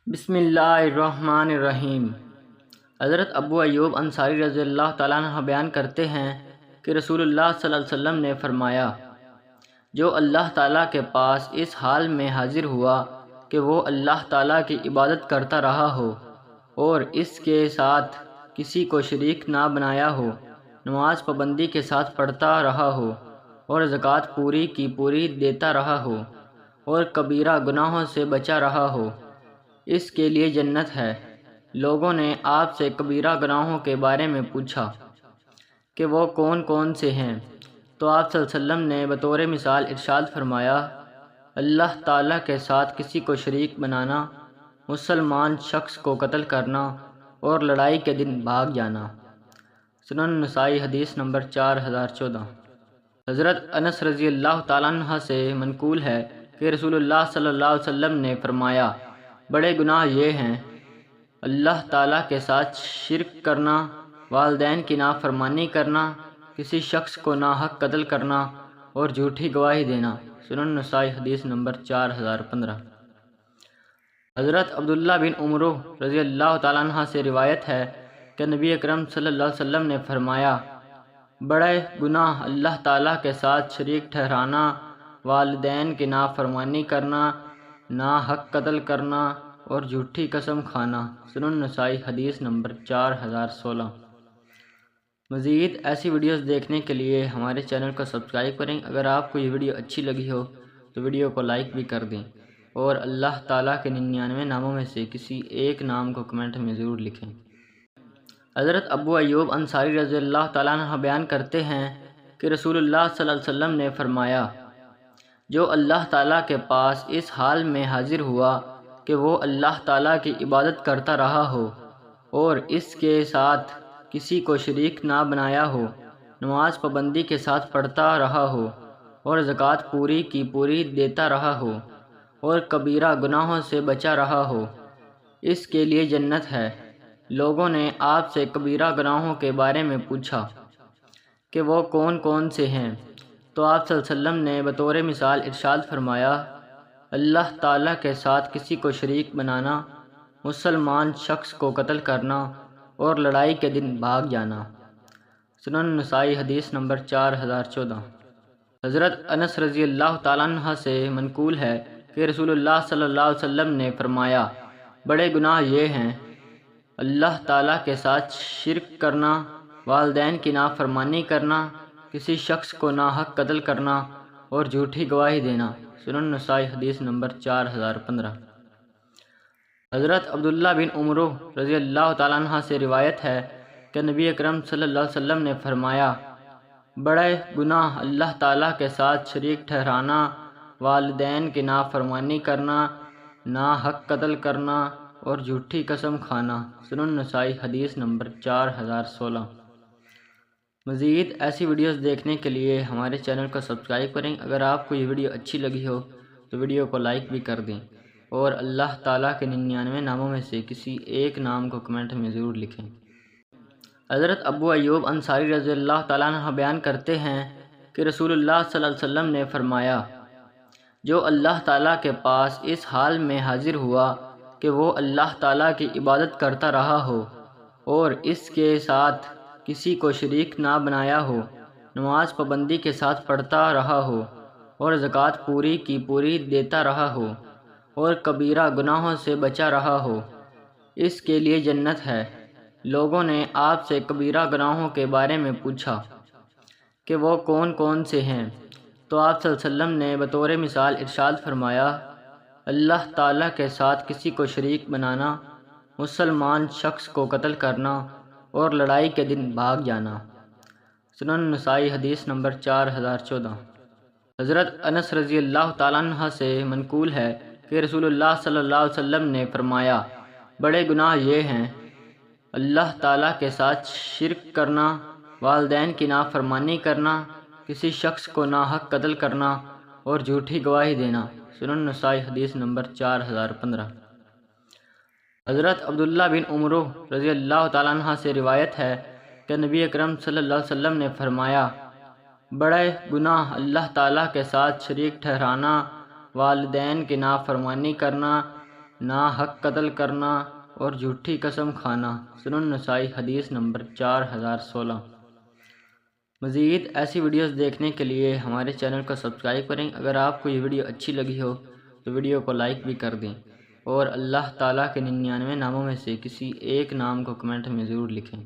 بسم اللہ الرحمن الرحیم۔ حضرت ابو ایوب انصاری رضی اللہ تعالیٰ عنہ بیان کرتے ہیں کہ رسول اللہ صلی اللہ علیہ وسلم نے فرمایا، جو اللہ تعالیٰ کے پاس اس حال میں حاضر ہوا کہ وہ اللہ تعالیٰ کی عبادت کرتا رہا ہو اور اس کے ساتھ کسی کو شریک نہ بنایا ہو، نماز پابندی کے ساتھ پڑھتا رہا ہو اور زکوٰۃ پوری کی پوری دیتا رہا ہو اور کبیرہ گناہوں سے بچا رہا ہو، اس کے لیے جنت ہے۔ لوگوں نے آپ سے کبیرہ گناہوں کے بارے میں پوچھا کہ وہ کون کون سے ہیں، تو آپ صلی اللہ علیہ وسلم نے بطور مثال ارشاد فرمایا، اللہ تعالیٰ کے ساتھ کسی کو شریک بنانا، مسلمان شخص کو قتل کرنا اور لڑائی کے دن بھاگ جانا۔ سنن نسائی حدیث نمبر 4014۔ حضرت انس رضی اللہ تعالیٰ عنہ سے منقول ہے کہ رسول اللہ صلی اللہ علیہ وسلم نے فرمایا، بڑے گناہ یہ ہیں: اللہ تعالیٰ کے ساتھ شرک کرنا، والدین کی نافرمانی کرنا، کسی شخص کو ناحق قتل کرنا اور جھوٹی گواہی دینا۔ سنن نسائی حدیث نمبر 4015۔ حضرت عبداللہ بن عمر رضی اللہ تعالیٰ عنہ سے روایت ہے کہ نبی اکرم صلی اللہ علیہ وسلم نے فرمایا، بڑے گناہ اللہ تعالیٰ کے ساتھ شریک ٹھہرانا، والدین کی نافرمانی کرنا، ناحق قتل کرنا اور جھوٹی قسم کھانا۔ سنن نسائی حدیث نمبر 4016۔ مزید ایسی ویڈیوز دیکھنے کے لیے ہمارے چینل کو سبسکرائب کریں۔ اگر آپ کو یہ ویڈیو اچھی لگی ہو تو ویڈیو کو لائک بھی کر دیں اور اللہ تعالیٰ کے 99 ناموں میں سے کسی ایک نام کو کمنٹ میں ضرور لکھیں۔ حضرت ابو ایوب انصاری رضی اللہ تعالیٰ عنہ بیان کرتے ہیں کہ رسول اللہ صلی اللہ علیہ وسلم نے فرمایا، جو اللہ تعالیٰ کے پاس اس حال میں حاضر ہوا کہ وہ اللہ تعالیٰ کی عبادت کرتا رہا ہو اور اس کے ساتھ کسی کو شریک نہ بنایا ہو، نماز پابندی کے ساتھ پڑھتا رہا ہو اور زکوٰۃ پوری کی پوری دیتا رہا ہو اور کبیرہ گناہوں سے بچا رہا ہو، اس کے لیے جنت ہے۔ لوگوں نے آپ سے کبیرہ گناہوں کے بارے میں پوچھا کہ وہ کون کون سے ہیں، تو آپ صلی اللہ علیہ وسلم نے بطور مثال ارشاد فرمایا، اللہ تعالیٰ کے ساتھ کسی کو شریک بنانا، مسلمان شخص کو قتل کرنا اور لڑائی کے دن بھاگ جانا۔ سنن نسائی حدیث نمبر 4014۔ حضرت انس رضی اللہ تعالیٰ عنہ سے منقول ہے کہ رسول اللہ صلی اللہ علیہ وسلم نے فرمایا، بڑے گناہ یہ ہیں: اللہ تعالیٰ کے ساتھ شرک کرنا، والدین کی نافرمانی کرنا، کسی شخص کو ناحق قتل کرنا اور جھوٹی گواہی دینا۔ سنن نسائی حدیث نمبر 4015۔ حضرت عبداللہ بن عمر رضی اللہ تعالیٰ عنہ سے روایت ہے کہ نبی اکرم صلی اللہ علیہ وسلم نے فرمایا، بڑے گناہ اللہ تعالیٰ کے ساتھ شریک ٹھہرانا، والدین کی نافرمانی کرنا، ناحق قتل کرنا اور جھوٹی قسم کھانا۔ سنن نسائی حدیث نمبر 4016۔ مزید ایسی ویڈیوز دیکھنے کے لیے ہمارے چینل کو سبسکرائب کریں۔ اگر آپ کو یہ ویڈیو اچھی لگی ہو تو ویڈیو کو لائک بھی کر دیں اور اللہ تعالیٰ کے 99 ناموں میں سے کسی ایک نام کو کمنٹ میں ضرور لکھیں۔ حضرت ابو ایوب انصاری رضی اللہ تعالیٰ عنہ بیان کرتے ہیں کہ رسول اللہ صلی اللہ علیہ وسلم نے فرمایا، جو اللہ تعالیٰ کے پاس اس حال میں حاضر ہوا کہ وہ اللہ تعالیٰ کی عبادت کرتا رہا ہو اور اس کے ساتھ کسی کو شریک نہ بنایا ہو، نماز پابندی کے ساتھ پڑھتا رہا ہو اور زکوٰۃ پوری کی پوری دیتا رہا ہو اور کبیرہ گناہوں سے بچا رہا ہو، اس کے لیے جنت ہے۔ لوگوں نے آپ سے کبیرہ گناہوں کے بارے میں پوچھا کہ وہ کون کون سے ہیں، تو آپ صلی اللہ علیہ وسلم نے بطور مثال ارشاد فرمایا، اللہ تعالیٰ کے ساتھ کسی کو شریک بنانا، مسلمان شخص کو قتل کرنا اور لڑائی کے دن بھاگ جانا۔ سنن نسائی حدیث نمبر 4014۔ حضرت انس رضی اللہ تعالیٰ عنہ سے منقول ہے کہ رسول اللہ صلی اللہ علیہ وسلم نے فرمایا، بڑے گناہ یہ ہیں: اللہ تعالیٰ کے ساتھ شرک کرنا، والدین کی نافرمانی کرنا، کسی شخص کو ناحق قتل کرنا اور جھوٹی گواہی دینا۔ سنن نسائی حدیث نمبر 4015۔ حضرت عبداللہ بن عمر رضی اللہ تعالیٰ عنہ سے روایت ہے کہ نبی اکرم صلی اللہ علیہ وسلم نے فرمایا، بڑے گناہ اللہ تعالیٰ کے ساتھ شریک ٹھہرانا، والدین کی نافرمانی کرنا، نا حق قتل کرنا اور جھوٹی قسم کھانا۔ سنن نسائی حدیث نمبر 4016۔ مزید ایسی ویڈیوز دیکھنے کے لیے ہمارے چینل کو سبسکرائب کریں۔ اگر آپ کو یہ ویڈیو اچھی لگی ہو تو ویڈیو کو لائک بھی کر دیں، اور اللہ تعالیٰ کے 99 ناموں میں سے کسی ایک نام کو کمنٹ میں ضرور لکھیں۔